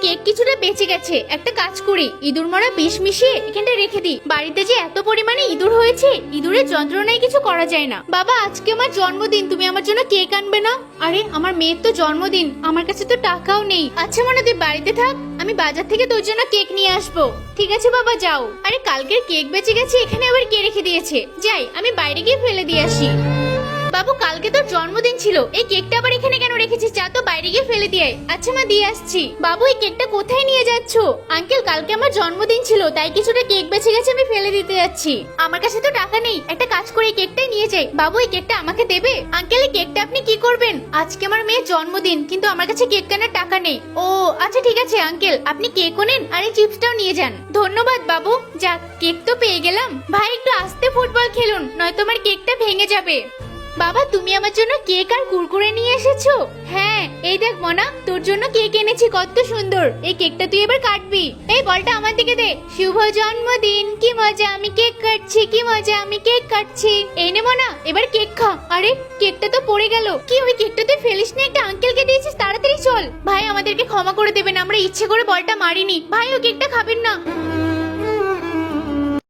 Cake কিছুটা বেঁচে গেছে। একটা কাজ করি, ইঁদুর মরা বিষ মিশিয়ে এখানটা রেখে দিই। বাড়িতে যে এত পরিমাণে ইঁদুর হয়েছে, ইঁদুরের যন্ত্রণায় কিছু করা যায় না। বাবা, আজকে আমার জন্মদিন, তুমি আমার জন্য কেক আনবে না? আরে, আমার মেয়ের তো জন্মদিন, আমার কাছে তো টাকাও নেই। আচ্ছা মনে, তুই বাড়িতে থাক, আমি বাজার থেকে তোর জন্য কেক নিয়ে আসবো। ঠিক আছে বাবা, যাও। আরে, কালকের কেক বেঁচে গেছে, এখানে আবার কে রেখে দিয়েছে? যাই, আমি বাইরে গিয়ে ফেলে দিয়ে আসি। বাবু, কালকে তোর জন্মদিন ছিল, এই কেকটা আবার এখানে কেন রেখেছিস? যা তো বাইরে গিয়ে ফেলে দিয়ে আয়। আচ্ছা মা, দিয়ে আসছি। বাবু, এই কেকটা কোথায় নিয়ে যাচ্ছো? আঙ্কেল, কালকে আমার জন্মদিন ছিল, তাই কিছুটা কেক বেঁচে গেছে, আমি ফেলে দিতে যাচ্ছি। আমার কাছে তো টাকা নেই, একটা কাজ করে এই কেকটাই নিয়ে যাই। বাবু, এই কেকটা আমাকে দেবে? আঙ্কেল, এই কেকটা আপনি কি করবেন? আজকে আমার মেয়ের জন্মদিন, কিন্তু আমার কাছে কেক কেনার টাকা নেই। ও আচ্ছা, ঠিক আছে আঙ্কেল, আপনি কেকও নেন আর এই চিপসটাও নিয়ে যান। ধন্যবাদ বাবু। যাক, কেক তো পেয়ে গেলাম। ভাই, একটু আস্তে ফুটবল খেলুন, নয়তো আমার কেকটা ভেঙে যাবে। বাবা, তুমি আমার জন্য কেক আর কুরকুরে নিয়ে এসেছো? হ্যাঁ, এই দেখ মনা, তোর জন্য কেক এনেছি, কত সুন্দর। এই কেকটা তুই এবার কাটবি। এই বলটা আমার দিকে দে। শুভ জন্মদিন, কি মজা, আমি কেক কাটছি, কি মজা, আমি কেক কাটছি। এই নে মনা, এবার কেক খা। আরে, কেকটা তো পড়ে গেল। কি, ওই কেকটা তুই ফেলিস না, একটা আঙ্কেলকে দিয়েছিস? তাড়াতাড়ি চল। ভাই, আমাদেরকে ক্ষমা করে দেবেন, আমরা ইচ্ছে করে বলটা মারিনি। ভাই, ও কেকটা খাবেন না।